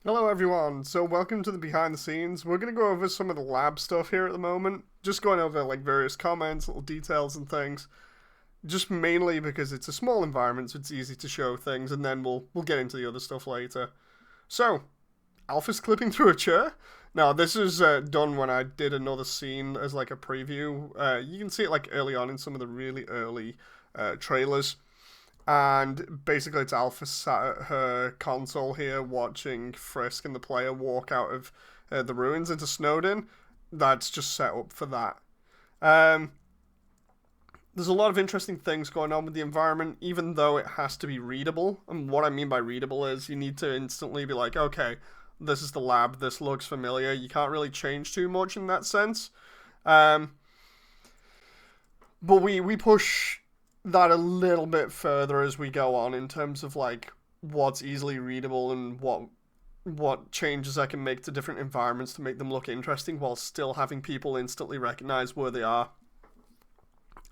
Hello everyone, so welcome to the behind the scenes. We're going to go over some of the lab stuff here at the moment, just going over like various comments, little details and things, just mainly because it's a small environment so it's easy to show things and then we'll get into the other stuff later. So, Alpha's clipping through a chair. Now this is done when I did another scene as like a preview. You can see it like early on in some of the really early trailers. And basically, it's Alpha sat at her console here watching Frisk and the player walk out of the ruins into Snowdin. That's just set up for that. Um, there's a lot of interesting things going on with the environment, even though it has to be readable. And what I mean by readable is you need to instantly be like, okay, this is the lab, this looks familiar. You can't really change too much in that sense. Um, but we push that a little bit further as we go on in terms of like what's easily readable and what changes I can make to different environments to make them look interesting while still having people instantly recognize where they are.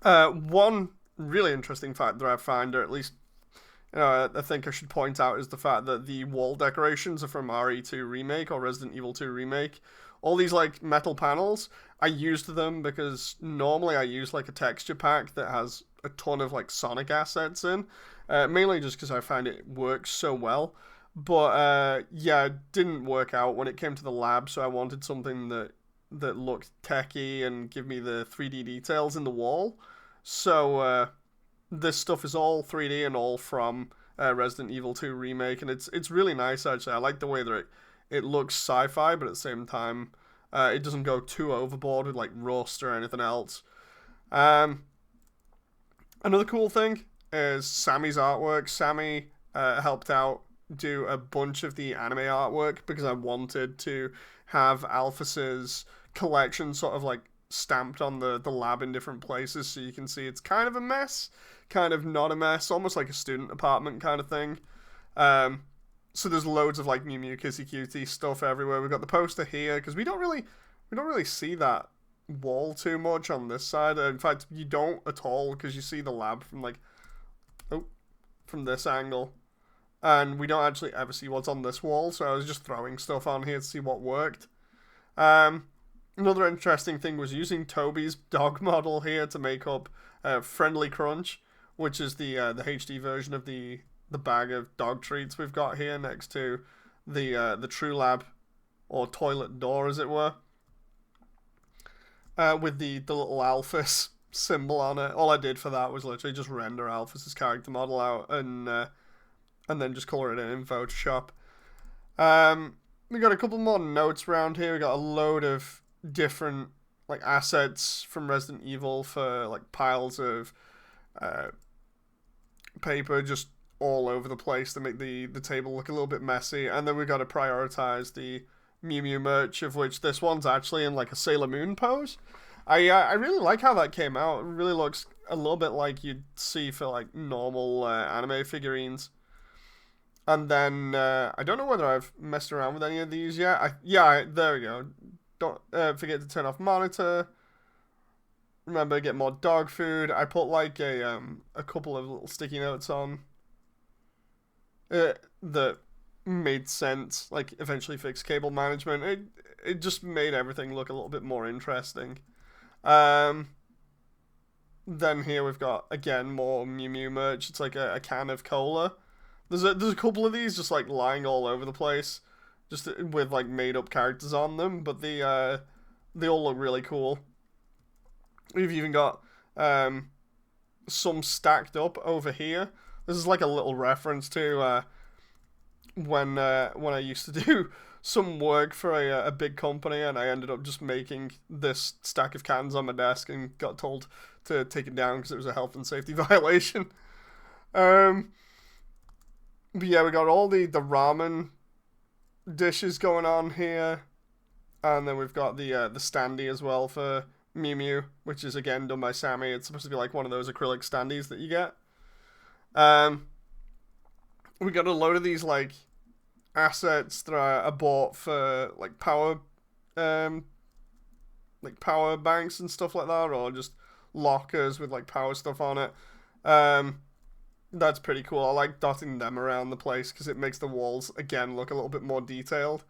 One really interesting fact that I find, or at least I think I should point out, is the fact that the wall decorations are from RE2 Remake or Resident Evil 2 Remake. All these like metal panels, I used them because normally I use like a texture pack that has a ton of like Sonic assets in, mainly just because I find it works so well. But yeah, it didn't work out when it came to the lab, so I wanted something that looked techy and give me the 3D details in the wall. So this stuff is all 3D and all from Resident Evil 2 Remake, and it's really nice actually. I like the way that it looks sci-fi, but at the same time, it doesn't go too overboard with like rust or anything else. Um, Another cool thing is Sammy's artwork. Sammy helped out do a bunch of the anime artwork because I wanted to have Alphys's collection sort of like stamped on the lab in different places so you can see it's kind of a mess, kind of not a mess, almost like a student apartment kind of thing. Um, so there's loads of like Mew Mew Kissy Cutie stuff everywhere. We've got the poster here because we don't really see that wall too much on this side. In fact, you don't at all because you see the lab from like oh from this angle, and we don't actually ever see what's on this wall. So I was just throwing stuff on here to see what worked. Um, Another interesting thing was using Toby's dog model here to make up Friendly Crunch, which is the HD version of the bag of dog treats we've got here next to the True Lab or toilet door, as it were, with the little Alphys symbol on it. All I did for that was literally just render Alphys's character model out and then just color it in Photoshop. We got a couple more notes around here. We got a load of different like assets from Resident Evil for like piles of uh, paper just all over the place to make the table look a little bit messy. And then we got to prioritize the Mew Mew merch, of which this one's actually in like a Sailor Moon pose. I really like how that came out. It really looks a little bit like you'd see for like normal anime figurines. And then I don't know whether I've messed around with any of these yet. There we go. Don't forget to turn off monitor. Remember, get more dog food. I put like a couple of little sticky notes on that made sense. Like eventually fix cable management. It just made everything look a little bit more interesting. Um, then here we've got again more Mew Mew merch. It's like a can of cola. There's a couple of these just like lying all over the place, just with like made up characters on them, but they all look really cool. We've even got some stacked up over here. This is like a little reference to when I used to do some work for a big company, and I ended up just making this stack of cans on my desk and got told to take it down because it was a health and safety violation. Um, but yeah, we got all the ramen dishes going on here, and then we've got the standee as well for Mew Mew, which is again done by Sammy. It's supposed to be like one of those acrylic standees that you get. Um, we got a load of these like assets that I bought for um, like power banks and stuff like that, or just lockers with like power stuff on it. Um, That's pretty cool. I like dotting them around the place because it makes the walls again look a little bit more detailed.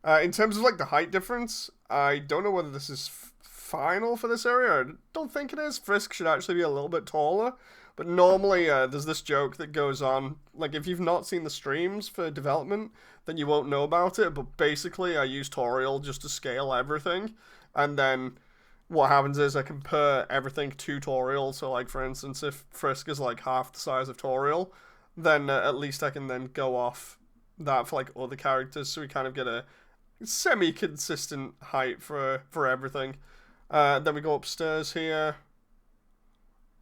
In terms of like the height difference, I don't know whether this is final for this area. I don't think it is. Frisk should actually be a little bit taller. But normally, there's this joke that goes on. Like, if you've not seen the streams for development, then you won't know about it. But basically, I use Toriel just to scale everything. And then what happens is I compare everything to Toriel. So, like, for instance, if Frisk is like half the size of Toriel, then at least I can then go off that for like other characters. So we kind of get a semi-consistent height for everything. Then we go upstairs here,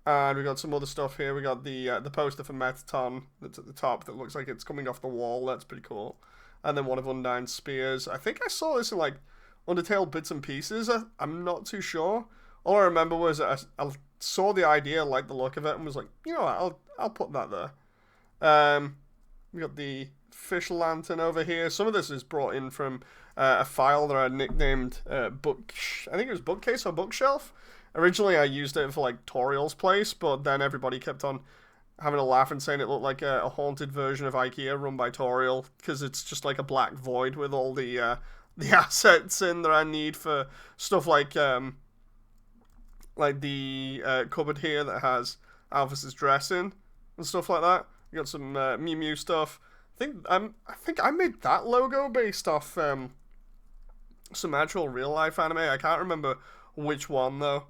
and we got some other stuff here. We got the poster for Metaton that's at the top that looks like it's coming off the wall. That's pretty cool. And then one of Undyne's spears. I think I saw this in like Undertale bits and pieces. I'm not too sure. All I remember was I saw the idea, liked the look of it, and was like, you know what, I'll put that there. We got the fish lantern over here. Some of this is brought in from a file that I nicknamed book. I think it was bookcase or bookshelf. Originally, I used it for like Toriel's place, but then everybody kept on having a laugh and saying it looked like a haunted version of IKEA run by Toriel because it's just like a black void with all the assets in that I need for stuff like the cupboard here that has Alphys's dress in and stuff like that. You got some Mew Mew stuff. I think I made that logo based off some actual real life anime. I can't remember which one though.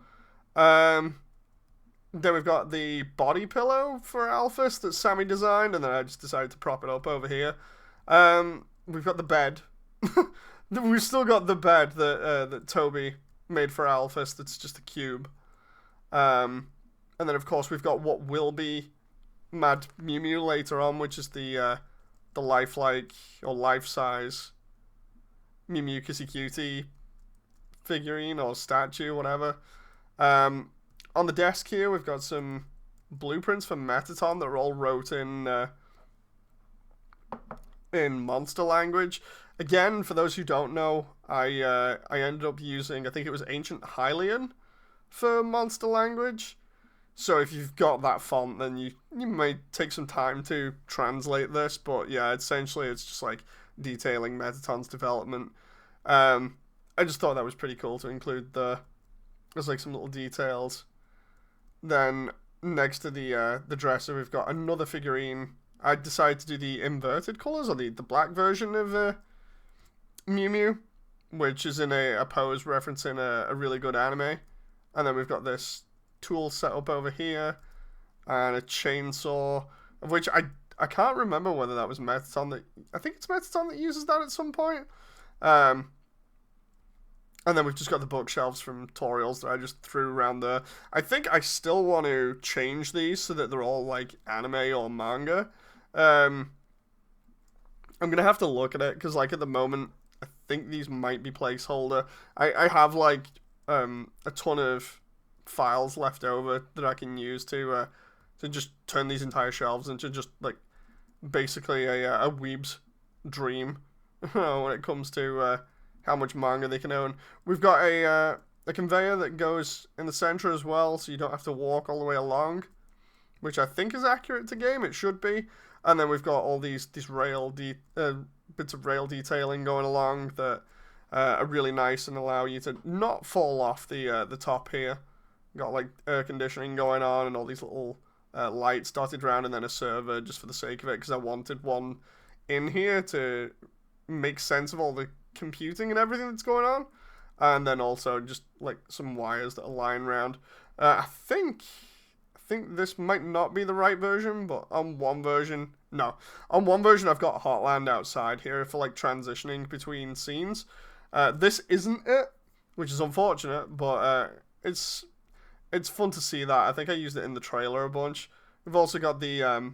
Then we've got the body pillow for Alphys that Sammy designed, and then I just decided to prop it up over here. We've got the bed. We've still got the bed that Toby made for Alphys. That's just a cube. And then of course we've got what will be Mad Mew Mew later on, which is the lifelike or life-size Mew Mew Kissy Cutie figurine or statue, whatever. On the desk here, we've got some blueprints for Metaton that are all wrote in monster language. Again, for those who don't know, I ended up using, I think it was Ancient Hylian for monster language. So if you've got that font, then you may take some time to translate this. But yeah, essentially it's just like detailing Metaton's development. I just thought that was pretty cool to include there's like some little details. Then next to the dresser, we've got another figurine. I decided to do the inverted colors, or the black version of Mew Mew, which is in a pose referencing a really good anime. And then we've got this tool set up over here, and a chainsaw, of which I can't remember whether that was Metaton that, I think it's Metaton that uses that at some point. And then we've just got the bookshelves from Toriel's that I just threw around there. I think I still want to change these so that they're all like anime or manga. I'm gonna have to look at it because like at the moment I think these might be placeholder. I have like a ton of files left over that I can use to just turn these entire shelves into just like basically a weeb's dream when it comes to how much manga they can own. We've got a conveyor that goes in the center as well, so you don't have to walk all the way along, which I think is accurate to game. It should be. And then we've got all these bits of rail detailing going along that are really nice and allow you to not fall off the top here. Got like air conditioning going on and all these little lights dotted around, and then a server just for the sake of it because I wanted one in here to make sense of all the computing and everything that's going on, and then also just like some wires that are lying around. I think this might not be the right version, but on one version I've got Heartland outside here for like transitioning between scenes. This isn't it, which is unfortunate, but it's fun to see that. I think I used it in the trailer a bunch. We've also got the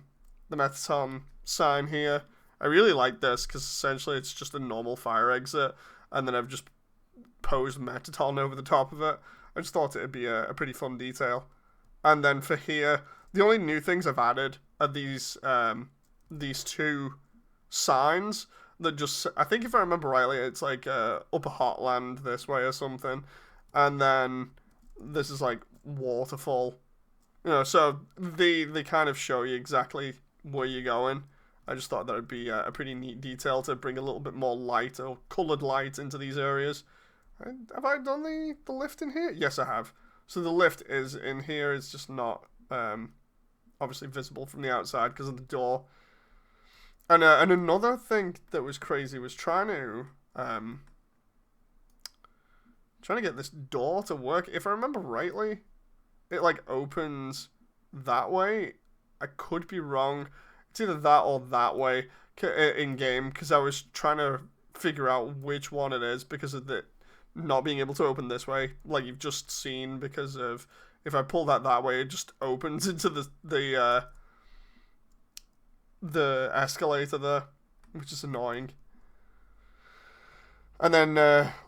Metaton sign here. I really like this because essentially it's just a normal fire exit, and then I've just posed Metaton over the top of it. I just thought it'd be a pretty fun detail. And then for here, the only new things I've added are these two signs that just, I think if I remember rightly, it's like Upper Heartland this way or something, and then this is like Waterfall You know, so they kind of show you exactly where you're going. I just thought that would be a pretty neat detail to bring a little bit more light or coloured light into these areas. And have I done the lift in here? Yes, I have. So the lift is in here. It's just not obviously visible from the outside because of the door. And another thing that was crazy was trying to get this door to work. If I remember rightly, it like opens that way. I could be wrong. It's either that or that way in game because I was trying to figure out which one it is because of the not being able to open this way, like you've just seen. Because of if I pull that way, it just opens into the escalator there, which is annoying. And then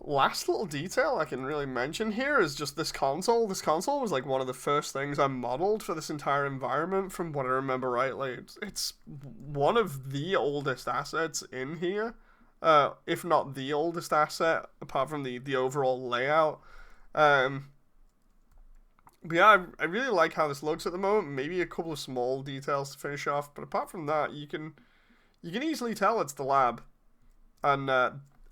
last little detail I can really mention here is just this console. This console was like one of the first things I modeled for this entire environment, from what I remember rightly. It's one of the oldest assets in here, if not the oldest asset, apart from the overall layout. But yeah, I really like how this looks at the moment. Maybe a couple of small details to finish off, but apart from that, you can easily tell it's the lab. And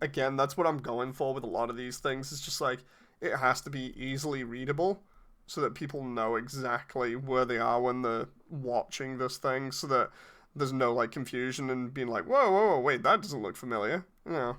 again, that's what I'm going for with a lot of these things. It's just like it has to be easily readable so that people know exactly where they are when they're watching this thing, so that there's no like confusion and being like, whoa, whoa, whoa, wait, that doesn't look familiar. You know.